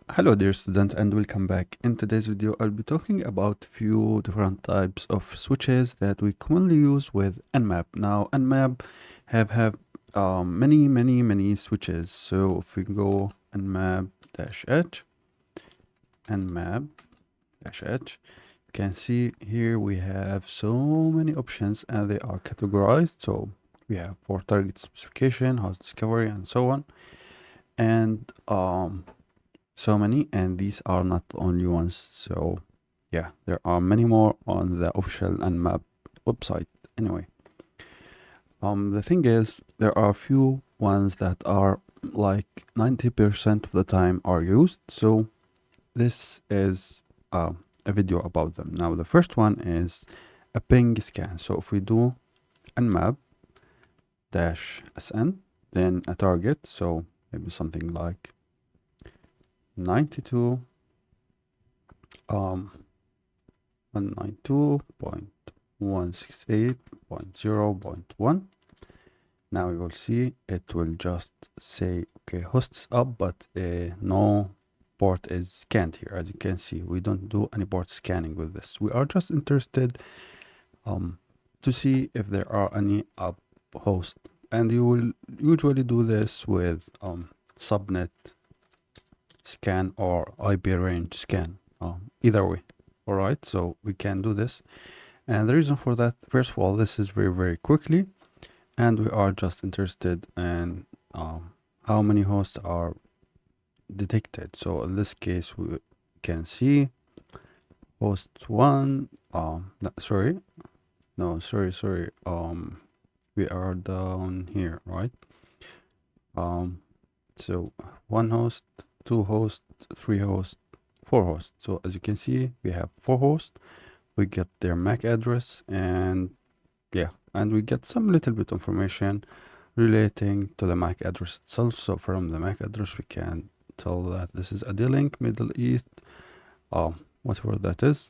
Hello dear student and welcome back. In today's video I'll be talking about few different types of switches that we commonly use with Nmap. Now Nmap have many switches. So if we go nmap-h, nmap-h, you can see here we have so many options and they are categorized. So we have for target specification, host discovery, and so on. And so many, and these are not the only ones. So yeah, there are many more on the official Nmap website. Anyway, the thing is there are a few ones that are like 90% of the time are used. So this is a video about them. Now the first one is a ping scan. So if we do nmap -sn, then a target, so maybe something like 92 192.168.0.1. Now you will see it will just say okay, hosts up, but no port is scanned here. As you can see, we don't do any port scanning with this. We are just interested to see if there are any up host, and you will usually do this with subnet scan or IP range scan, either way. All right, so we can do this. And the reason for that, first of all, this is very quickly, and we are just interested in how many hosts are detected. So in this case, we can see host one, sorry, we are down here, right? So one host, two hosts, three hosts, four hosts. So as you can see, we have four hosts. We get their MAC address, and yeah, and we get some little bit information relating to the MAC address itself. So from the MAC address, we can tell that this is a D-Link, Middle East, whatever that is.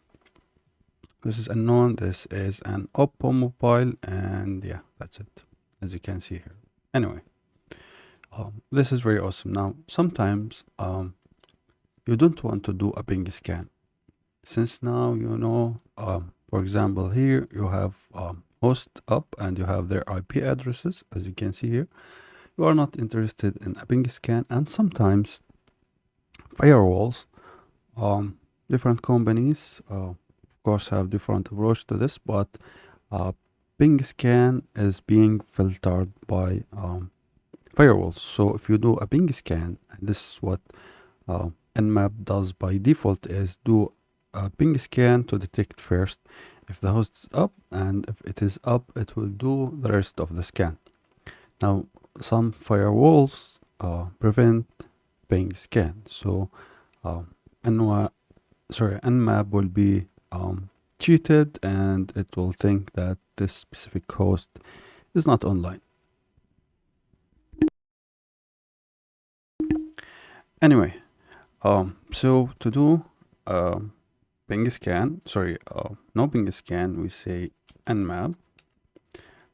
This is unknown. This is an Oppo mobile, and yeah, that's it, as you can see here. Anyway, this is very awesome. Now, sometimes you don't want to do a ping scan. Since now you know, for example, here you have host up and you have their IP addresses, as you can see here. You are not interested in a ping scan, and sometimes firewalls, different companies, of course, have different approach to this, but ping scan is being filtered by firewalls. So if you do a ping scan, and this is what Nmap does by default, is do a ping scan to detect first if the host is up, and if it is up, it will do the rest of the scan. Now, some firewalls prevent ping scan, so Nmap will be cheated, and it will think that this specific host is not online. Anyway, so to do ping scan, no ping scan, we say nmap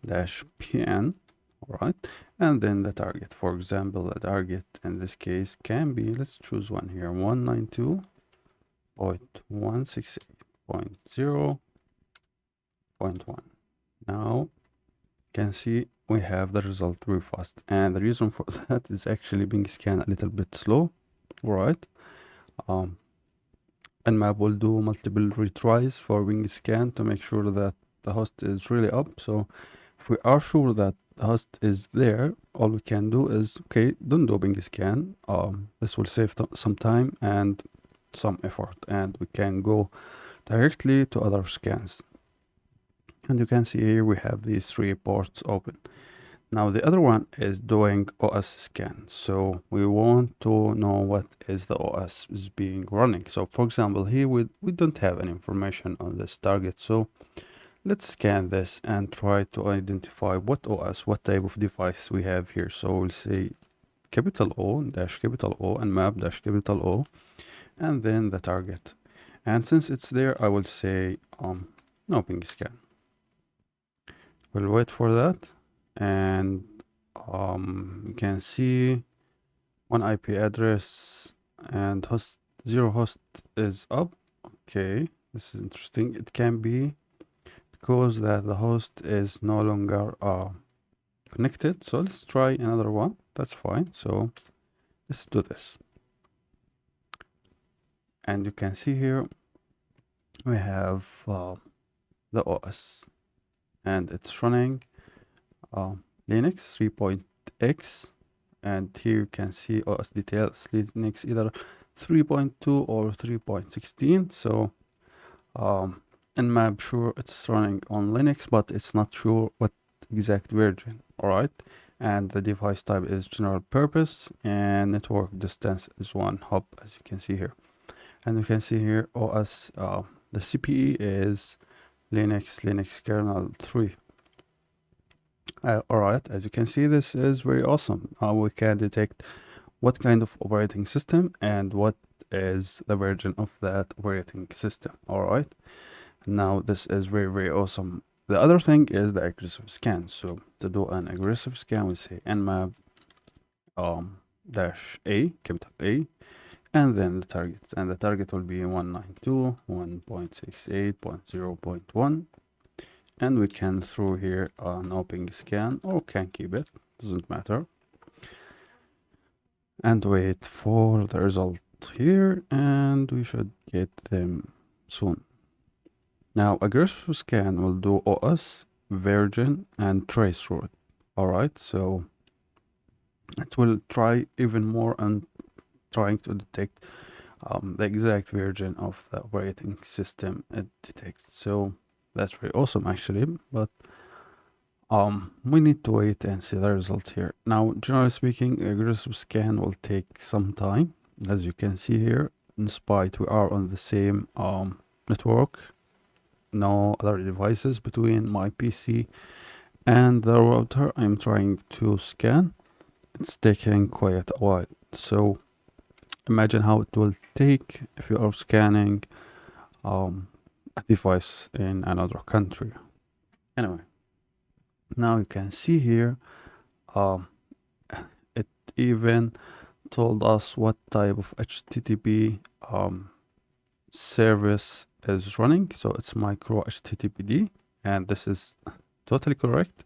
-pn, all right, and then the target. For example, the target in this case can be, let's choose one here, 192.168.0.1. Now you can see we have the result very fast, and the reason for that is actually ping scan a little bit slow, all right. Nmap will do multiple retries for ping scan to make sure that the host is really up. So if we are sure that the host is there, all we can do is, okay, don't do ping scan. This will save some time and some effort, and we can go directly to other scans. And you can see here we have these three ports open. Now the other one is doing OS scan. So we want to know what is the OS is being running. So for example, here we don't have any information on this target. So let's scan this and try to identify what OS, what type of device we have here. So we'll say capital O dash capital O and map dash capital O, and then the target. And since it's there, I will say no ping scan. We'll wait for that, and you can see one IP address and host 0 host is up. Okay, this is interesting. It can be because that the host is no longer connected. So let's try another one. That's fine. So let's do this. And you can see here we have the OS, and it's running Linux 3.x, and here you can see OS details Linux either 3.2 or 3.16. So Nmap sure it's running on Linux, but it's not sure what exact version. All right, and the device type is general purpose, and network distance is 1 hop, as you can see here. And you can see here OS, the CPE is Linux kernel 3. All right, as you can see, this is very awesome. We can detect what kind of operating system and what is the version of that operating system. All right, now this is very awesome. The other thing is the aggressive scan. So to do an aggressive scan, we say nmap dash a, capital A, and then the target, and the target will be 192.168.0.1, and we can throw here an open scan, or can keep it, doesn't matter, and wait for the result here, and we should get them soon. Now aggressive scan will do OS, version, and trace route. All right, so it will try even more and trying to detect the exact version of the operating system it detects. So that's very awesome actually, but we need to wait and see the result here. Now, generally speaking, aggressive scan will take some time. As you can see here, in spite we are on the same network, no other devices between my PC and the router I'm trying to scan. It's taking quite a while. So imagine how it will take if you are scanning a device in another country. Anyway, now you can see here it even told us what type of HTTP service is running. So it's micro HTTPD, and this is totally correct.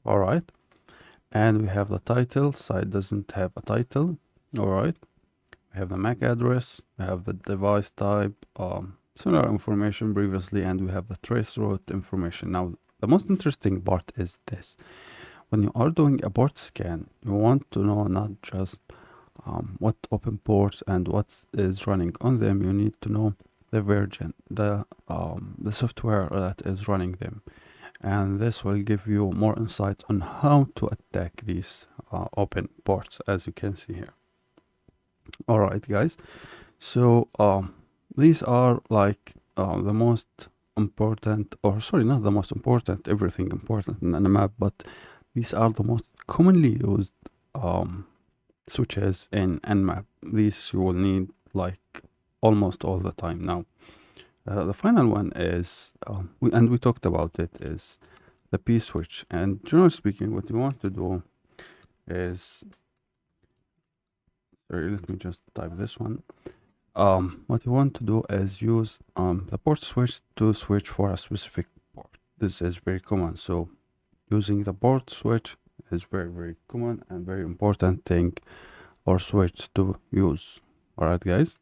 All right, and we have the title. Site doesn't have a title. All right, we have the MAC address, we have the device type, similar information previously, and we have the trace route information. Now the most interesting part is this: when you are doing a port scan, you want to know not just what open ports and what is running on them. You need to know the version, the software that is running them, and this will give you more insight on how to attack these open ports, as you can see here. All right, guys. So these are like the most important, or sorry, not the most important, everything important in Nmap, but these are the most commonly used switches in Nmap. These you will need like almost all the time now. The final one is, we talked about it, is the P switch. And generally speaking, what you want to do is, sorry, let me just type this one. What you want to do is use the port switch to switch for a specific port. This is very common. So using the port switch is very common and very important thing or switch to use. All right, guys.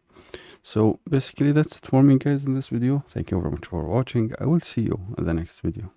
So basically that's it for me, guys, in this video. Thank you very much for watching. I will see you in the next video.